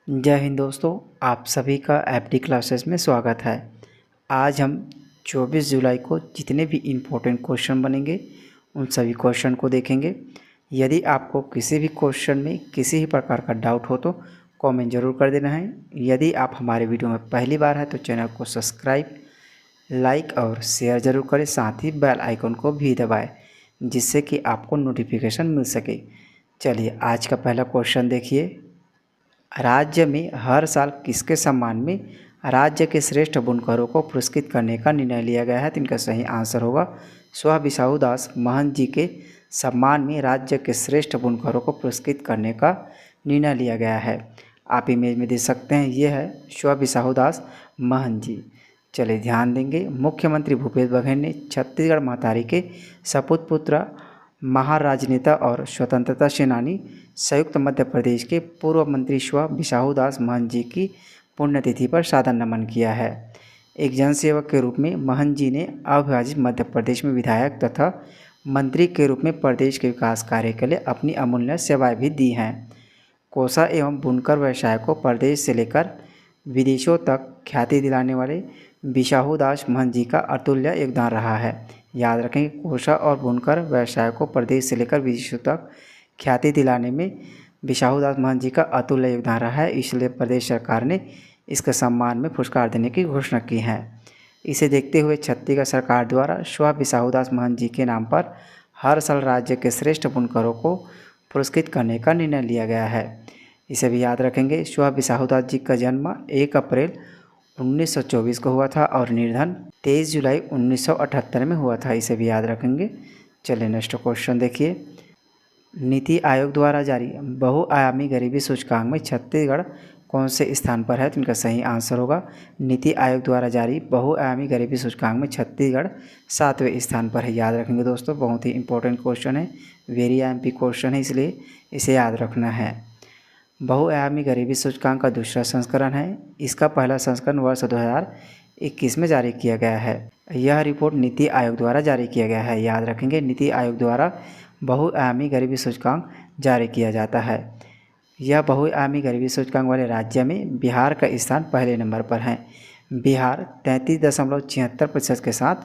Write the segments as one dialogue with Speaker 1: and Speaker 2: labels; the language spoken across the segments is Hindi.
Speaker 1: जय हिंद दोस्तों, आप सभी का एफडी क्लासेस में स्वागत है। आज हम 24 जुलाई को जितने भी इम्पोर्टेंट क्वेश्चन बनेंगे उन सभी क्वेश्चन को देखेंगे। यदि आपको किसी भी क्वेश्चन में किसी भी प्रकार का डाउट हो तो कमेंट ज़रूर कर देना है। यदि आप हमारे वीडियो में पहली बार है तो चैनल को सब्सक्राइब, लाइक और शेयर ज़रूर करें, साथ ही बेल आइकन को भी दबाएं जिससे कि आपको नोटिफिकेशन मिल सके। चलिए आज का पहला क्वेश्चन देखिए। राज्य में हर साल किसके सम्मान में राज्य के श्रेष्ठ बुनकरों को पुरस्कृत करने का निर्णय लिया गया है? तो इनका सही आंसर होगा स्व बिसाहू दास महंत जी के सम्मान में राज्य के श्रेष्ठ बुनकरों को पुरस्कृत करने का निर्णय लिया गया है। आप इमेज में देख सकते हैं, ये है स्व बिसाहू दास महंत जी। चलिए ध्यान देंगे। मुख्यमंत्री भूपेश बघेल ने छत्तीसगढ़ महतारी के सपूत पुत्र महाराजनेता और स्वतंत्रता सेनानी संयुक्त मध्य प्रदेश के पूर्व मंत्री स्व बिसाहू दास महंत जी की पुण्यतिथि पर सादर नमन किया है। एक जनसेवक के रूप में महंत जी ने अविभाजित मध्य प्रदेश में विधायक तथा मंत्री के रूप में प्रदेश के विकास कार्य के लिए अपनी अमूल्य सेवाएं भी दी हैं। कोसा एवं बुनकर व्यवसाय को प्रदेश से लेकर विदेशों तक ख्याति दिलाने वाले बिसाहू दास महंत जी का अतुल्य योगदान रहा है। याद रखें, कोसा और बुनकर व्यवसाय को प्रदेश से लेकर विदेशों तक ख्याति दिलाने में बिसाहू दास महंत जी का अतुल्य योगदान रहा है, इसलिए प्रदेश सरकार ने इसके सम्मान में पुरस्कार देने की घोषणा की है। इसे देखते हुए छत्तीसगढ़ सरकार द्वारा स्व बिसाहू दास महंत जी के नाम पर हर साल राज्य के श्रेष्ठ बुनकरों को पुरस्कृत करने का निर्णय लिया गया है। इसे भी याद रखेंगे। स्व बिसाहू दास जी का जन्म 1 अप्रैल 1924 को हुआ था और निर्धन 23 जुलाई 1978 में हुआ था। इसे भी याद रखेंगे। चलिए नेक्स्ट क्वेश्चन देखिए। नीति आयोग द्वारा जारी बहुआयामी गरीबी सूचकांक में छत्तीसगढ़ कौन से स्थान पर है? तो इनका सही आंसर होगा नीति आयोग द्वारा जारी बहुआयामी गरीबी सूचकांक में छत्तीसगढ़ 7वें स्थान पर है। याद रखेंगे दोस्तों, बहुत ही इंपॉर्टेंट क्वेश्चन है, वेरी एमपी क्वेश्चन है, इसलिए इसे याद रखना है। बहुआयामी गरीबी सूचकांक का दूसरा संस्करण है। इसका पहला संस्करण वर्ष 2021 में जारी किया गया है। यह रिपोर्ट नीति आयोग द्वारा जारी किया गया है। याद रखेंगे, नीति आयोग द्वारा बहुआयामी गरीबी सूचकांक जारी किया जाता है। यह बहुआयामी गरीबी सूचकांक वाले राज्य में बिहार का स्थान पहले नंबर पर है। बिहार 33.76% के साथ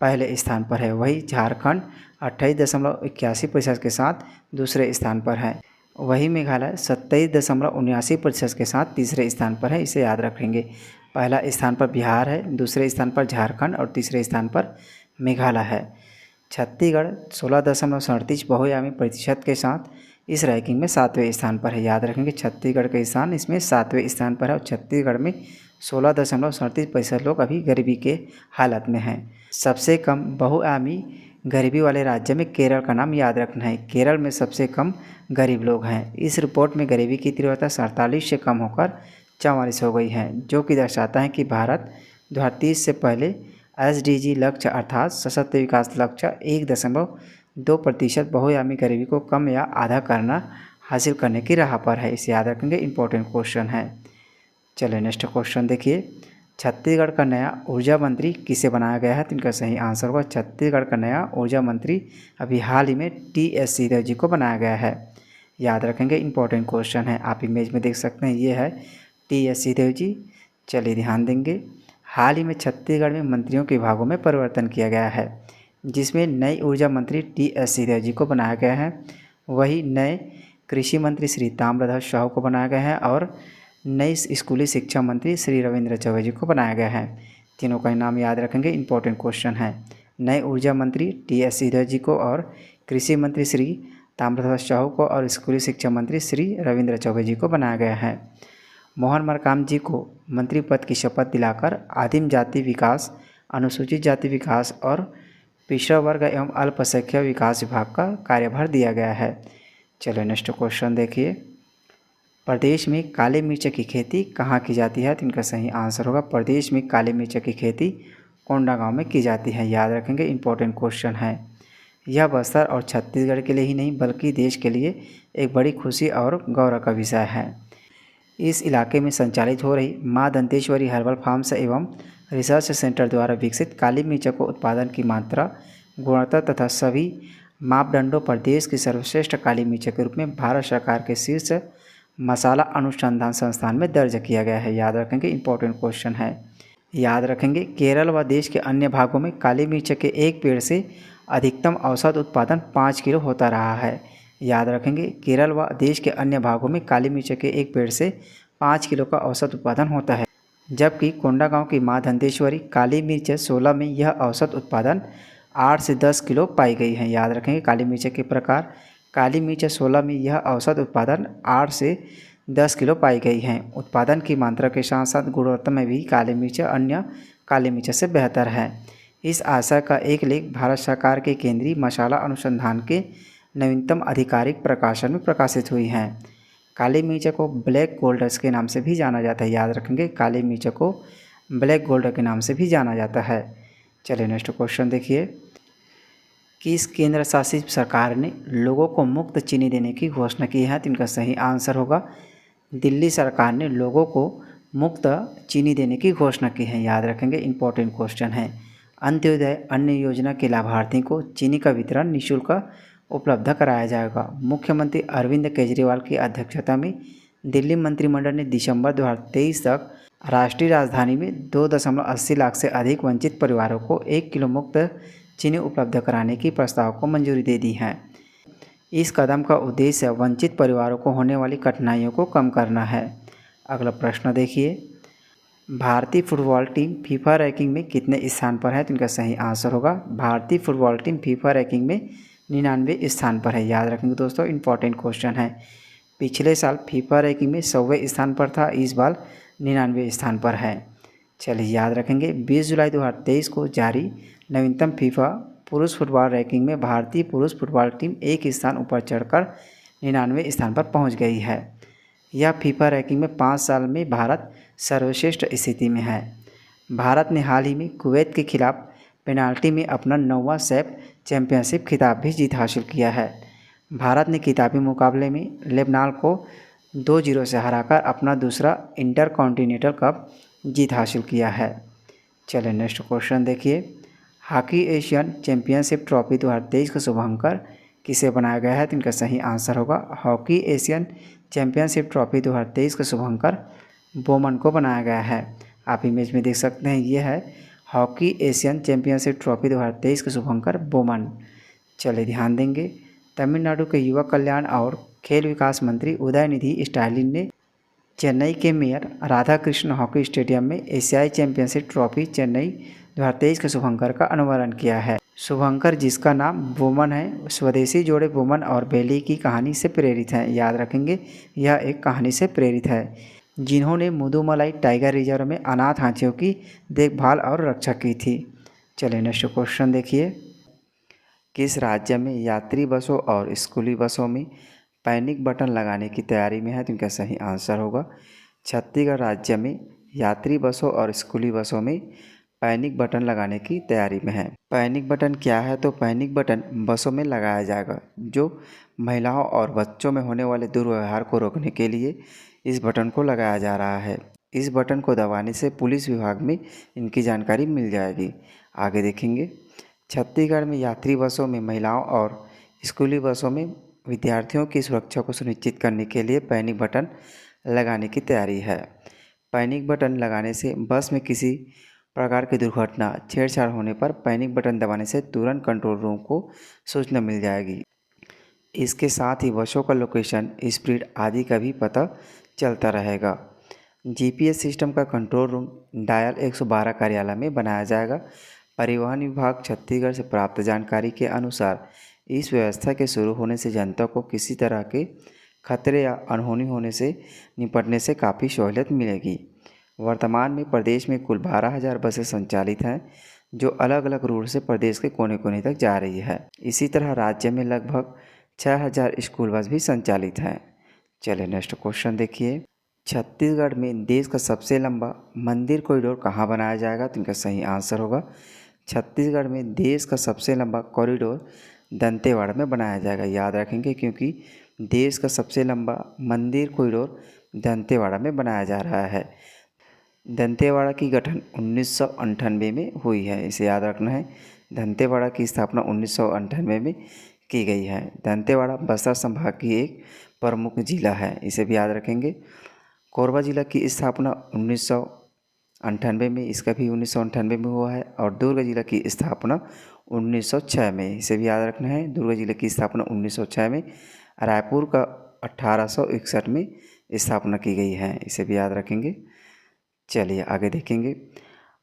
Speaker 1: पहले स्थान पर है। वही झारखंड 28.81% के साथ दूसरे स्थान पर है। वही मेघालय 27.79% के साथ तीसरे स्थान पर है। इसे याद रखेंगे। पहला स्थान पर बिहार है, दूसरे स्थान पर झारखंड और तीसरे स्थान पर मेघालय है। छत्तीसगढ़ 16.37 बहुआयामी प्रतिशत के साथ इस रैंकिंग में 7वें स्थान पर है। याद रखेंगे, छत्तीसगढ़ का स्थान इसमें 7वें स्थान पर है और छत्तीसगढ़ में 16.37% लोग अभी गरीबी के हालत में हैं। सबसे कम बहुआयामी गरीबी वाले राज्य में केरल का नाम याद रखना है। केरल में सबसे कम गरीब लोग हैं। इस रिपोर्ट में गरीबी की तीव्रता 47 से कम होकर 44 हो गई है, जो कि दर्शाता है कि भारत 2030 से पहले SDG लक्ष्य अर्थात सशक्त विकास लक्ष्य 1.2% बहुआयामी गरीबी को कम या आधा करना हासिल करने की राह पर है। इसे याद रखेंगे, इंपॉर्टेंट क्वेश्चन है। चलिए नेक्स्ट क्वेश्चन देखिए। छत्तीसगढ़ का नया ऊर्जा मंत्री किसे बनाया गया है? तो इनका सही आंसर होगा छत्तीसगढ़ का नया ऊर्जा मंत्री अभी हाल ही में TS सिंहदेव जी को बनाया गया है। याद रखेंगे, इंपॉर्टेंट क्वेश्चन है। आप इमेज में देख सकते हैं, ये है TS सिंहदेव जी। चलिए ध्यान देंगे। हाल ही में छत्तीसगढ़ में मंत्रियों के विभागों में परिवर्तन किया गया है, जिसमें नई ऊर्जा मंत्री TS सिंहदेव जी को बनाया गया है। वही नए कृषि मंत्री श्री ताम्रध्वज साहू को बनाया गया है और नई स्कूली शिक्षा मंत्री श्री रविंद्र चौबे जी को बनाया गया है। तीनों का नाम याद रखेंगे, इंपॉर्टेंट क्वेश्चन है। नए ऊर्जा मंत्री TS सिंहदेव जी को और कृषि मंत्री श्री ताम्रध्वज साहू को और स्कूली शिक्षा मंत्री श्री रविंद्र चौबे जी को बनाया गया है। मोहन मरकाम जी को मंत्री पद की शपथ दिलाकर आदिम जाति विकास, अनुसूचित जाति विकास और पिछड़ा वर्ग एवं अल्पसंख्यक विकास विभाग का कार्यभार दिया गया है। चलो नेक्स्ट क्वेश्चन देखिए। प्रदेश में काली मिर्च की खेती कहाँ की जाती है? तो इनका सही आंसर होगा प्रदेश में काली मिर्च की खेती कोंडागांव में की जाती है। याद रखेंगे, इंपॉर्टेंट क्वेश्चन है। यह बस्तर और छत्तीसगढ़ के लिए ही नहीं बल्कि देश के लिए एक बड़ी खुशी और गौरव का विषय है। इस इलाके में संचालित हो रही माँ दंतेश्वरी हर्बल फार्म्स एवं रिसर्च सेंटर द्वारा विकसित काली मिर्च को उत्पादन की मात्रा, गुणवत्ता तथा सभी मापदंडों पर देश की सर्वश्रेष्ठ काली मिर्च के रूप में भारत सरकार के शीर्ष मसाला अनुसंधान संस्थान में दर्ज किया गया है। याद रखेंगे, इंपॉर्टेंट क्वेश्चन है। याद रखेंगे, केरल व देश के अन्य भागों में काली मिर्च के एक पेड़ से अधिकतम औसत उत्पादन 5 किलो होता रहा है। याद रखेंगे, केरल व देश के अन्य भागों में काली मिर्च के एक पेड़ से 5 किलो का औसत उत्पादन होता है, जबकि कोंडागांव की मां धंतेश्वरी काली मिर्च 16 में यह औसत उत्पादन 8 से 10 किलो पाई गई है। याद रखेंगे, काली मिर्च के प्रकार, काली मिर्च 16 में यह औसत उत्पादन 8 से 10 किलो पाई गई हैं। उत्पादन की मात्रा के साथ साथ गुणवत्ता में भी काली मिर्च अन्य काली मिर्च से बेहतर है। इस आशय का एक लेख भारत सरकार के केंद्रीय मसाला अनुसंधान के नवीनतम आधिकारिक प्रकाशन में प्रकाशित हुई हैं। काली मिर्च को ब्लैक गोल्ड के नाम से भी जाना जाता है। याद रखेंगे, काली मिर्च को ब्लैक गोल्ड के नाम से भी जाना जाता है। चलिए नेक्स्ट क्वेश्चन देखिए, किस केंद्र शासित सरकार ने लोगों को मुफ्त चीनी देने की घोषणा की है? तो इनका सही आंसर होगा दिल्ली सरकार ने लोगों को मुफ्त चीनी देने की घोषणा की है। याद रखेंगे, इंपॉर्टेंट क्वेश्चन है। अंत्योदय अन्न योजना के लाभार्थियों को चीनी का वितरण निःशुल्क उपलब्ध कराया जाएगा। मुख्यमंत्री अरविंद केजरीवाल की अध्यक्षता में दिल्ली मंत्रिमंडल ने दिसंबर 2023 तक राष्ट्रीय राजधानी में 2.80 लाख से अधिक वंचित परिवारों को 1 किलो मुफ्त चीनी उपलब्ध कराने की प्रस्ताव को मंजूरी दे दी है। इस कदम का उद्देश्य वंचित परिवारों को होने वाली कठिनाइयों को कम करना है। अगला प्रश्न देखिए, भारतीय फुटबॉल टीम फीफा रैंकिंग में कितने स्थान पर है? तो इनका सही आंसर होगा भारतीय फुटबॉल टीम फीफा रैंकिंग में 99वें स्थान पर है। याद रखेंगे दोस्तों, इंपॉर्टेंट क्वेश्चन है। पिछले साल फीफा रैंकिंग में 100वें स्थान पर था, इस बार 99वें स्थान पर है। चलिए याद रखेंगे, 20 जुलाई 2023 को जारी नवीनतम फीफा पुरुष फुटबॉल रैंकिंग में भारतीय पुरुष फुटबॉल टीम एक स्थान ऊपर चढ़कर 99वें स्थान पर पहुंच गई है। यह फीफा रैंकिंग में 5 साल में भारत सर्वश्रेष्ठ स्थिति में है। भारत ने हाल ही में कुवैत के खिलाफ पेनाल्टी में अपना 9वां सैफ चैंपियनशिप खिताब भी जीत हासिल किया है। भारत ने खिताबी मुकाबले में लेबनान को 2-0 से हराकर अपना दूसरा इंटरकॉन्टिनेंटल कप जीत हासिल किया है। चलिए नेक्स्ट क्वेश्चन देखिए, हॉकी एशियन चैंपियनशिप ट्रॉफी 2023 का शुभांकर किसे बनाया गया है? तो इनका सही आंसर होगा हॉकी एशियन चैंपियनशिप ट्रॉफी 2023 का शुभांकर बोमन को बनाया गया है। आप इमेज में देख सकते हैं, ये है हॉकी एशियन चैंपियनशिप ट्रॉफी 2023 का शुभांकर बोमन। चलिए ध्यान देंगे, तमिलनाडु के युवा कल्याण और खेल विकास मंत्री उदयनिधि स्टालिन ने चेन्नई के मेयर राधाकृष्ण हॉकी स्टेडियम में एशियाई चैंपियनशिप ट्रॉफी चेन्नई 2023 के शुभंकर का अनावरण किया है। शुभंकर, जिसका नाम बोमन है, स्वदेशी जोड़े बोमन और बेली की कहानी से प्रेरित है। याद रखेंगे, यह एक कहानी से प्रेरित है, जिन्होंने मुदुमलाई टाइगर रिजर्व में अनाथ हाथियों की देखभाल और रक्षा की थी। चलिए नेक्स्ट क्वेश्चन देखिए, किस राज्य में यात्री बसों और स्कूली बसों में पैनिक बटन लगाने की तैयारी में है? तो इनका सही आंसर होगा छत्तीसगढ़ राज्य में यात्री बसों और स्कूली बसों में पैनिक बटन लगाने की तैयारी में है। पैनिक बटन क्या है? तो पैनिक बटन बसों में लगाया जाएगा, जो महिलाओं और बच्चों में होने वाले दुर्व्यवहार को रोकने के लिए इस बटन को लगाया जा रहा है। इस बटन को दबाने से पुलिस विभाग में इनकी जानकारी मिल जाएगी। आगे देखेंगे, छत्तीसगढ़ में यात्री बसों में महिलाओं और स्कूली बसों में विद्यार्थियों की सुरक्षा को सुनिश्चित करने के लिए पैनिक बटन लगाने की तैयारी है। पैनिक बटन लगाने से बस में किसी प्रकार की दुर्घटना छेड़छाड़ होने पर पैनिक बटन दबाने से तुरंत कंट्रोल रूम को सूचना मिल जाएगी। इसके साथ ही बसों का लोकेशन, स्पीड आदि का भी पता चलता रहेगा। जीपीएस सिस्टम का कंट्रोल रूम डायल 112 कार्यालय में बनाया जाएगा। परिवहन विभाग छत्तीसगढ़ से प्राप्त जानकारी के अनुसार इस व्यवस्था के शुरू होने से जनता को किसी तरह के खतरे या अनहोनी होने से निपटने से काफ़ी सहूलियत मिलेगी। वर्तमान में प्रदेश में कुल 12,000 बसें संचालित हैं, जो अलग अलग रूट से प्रदेश के कोने कोने तक जा रही है। इसी तरह राज्य में लगभग 6,000 स्कूल बस भी संचालित हैं। चलिए नेक्स्ट क्वेश्चन देखिए, छत्तीसगढ़ में देश का सबसे लंबा मंदिर कॉरिडोर कहाँ बनाया जाएगा? तो इनका सही आंसर होगा छत्तीसगढ़ में देश का सबसे लंबा कॉरिडोर दंतेवाड़ा में बनाया जाएगा। याद रखेंगे, क्योंकि देश का सबसे लंबा मंदिर कॉरिडोर दंतेवाड़ा में बनाया जा रहा है। दंतेवाड़ा की गठन 1998 में हुई है, इसे याद रखना है। दंतेवाड़ा की स्थापना 1998 में की गई है। दंतेवाड़ा बस्तर संभाग की एक प्रमुख जिला है, इसे भी याद रखेंगे। कोरबा जिला की स्थापना 1998 में, इसका भी 1998 में हुआ है। और दुर्ग जिला की स्थापना 1906 में, इसे भी याद रखना है। दुर्ग जिले की स्थापना 1906 में। रायपुर का 1861 में स्थापना की गई है, इसे भी याद रखेंगे। चलिए आगे देखेंगे।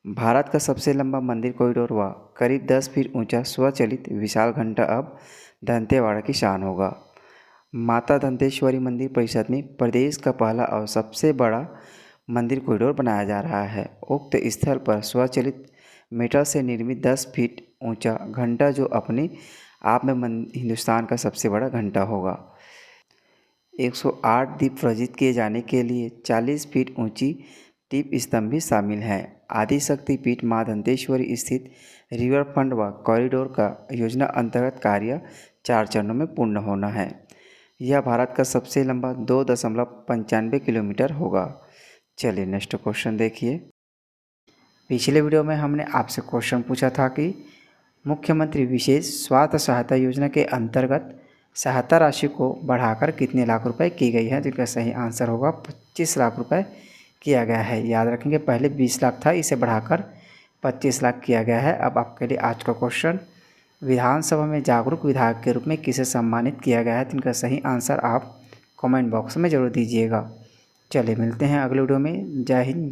Speaker 1: भारत का सबसे लंबा मंदिर कॉरिडोर व करीब 10 फीट ऊंचा स्वचालित विशाल घंटा अब दंतेवाड़ा की शान होगा। माता दंतेश्वरी मंदिर परिषद में प्रदेश का पहला और सबसे बड़ा मंदिर कॉरिडोर बनाया जा रहा है। उक्त स्थल पर स्वचालित मेटल से निर्मित 10 फीट ऊंचा घंटा जो अपने आप में हिंदुस्तान का सबसे बड़ा घंटा होगा। 108 दीप प्रज्वलित किए जाने के लिए 40 फीट ऊंची दीप स्तंभ भी शामिल हैं। आदिशक्ति पीठ मां दंतेश्वरी स्थित रिवर फ्रंट व कॉरिडोर का योजना अंतर्गत कार्य 4 चरणों में पूर्ण होना है। यह भारत का सबसे लंबा 2.95 किलोमीटर होगा। चलिए नेक्स्ट क्वेश्चन देखिए। पिछले वीडियो में हमने आपसे क्वेश्चन पूछा था कि मुख्यमंत्री विशेष स्वास्थ्य सहायता योजना के अंतर्गत सहायता राशि को बढ़ाकर कितने लाख रुपए की गई है, तो इसका सही आंसर होगा 25 लाख रुपए किया गया है। याद रखेंगे पहले 20 लाख था, इसे बढ़ाकर 25 लाख किया गया है। अब आपके लिए आज का क्वेश्चन, विधानसभा में जागरूक विधायक के रूप में किसे सम्मानित किया गया है, तो इनका सही आंसर आप कमेंट बॉक्स में ज़रूर दीजिएगा। चलिए मिलते हैं अगले वीडियो में। जय हिंद।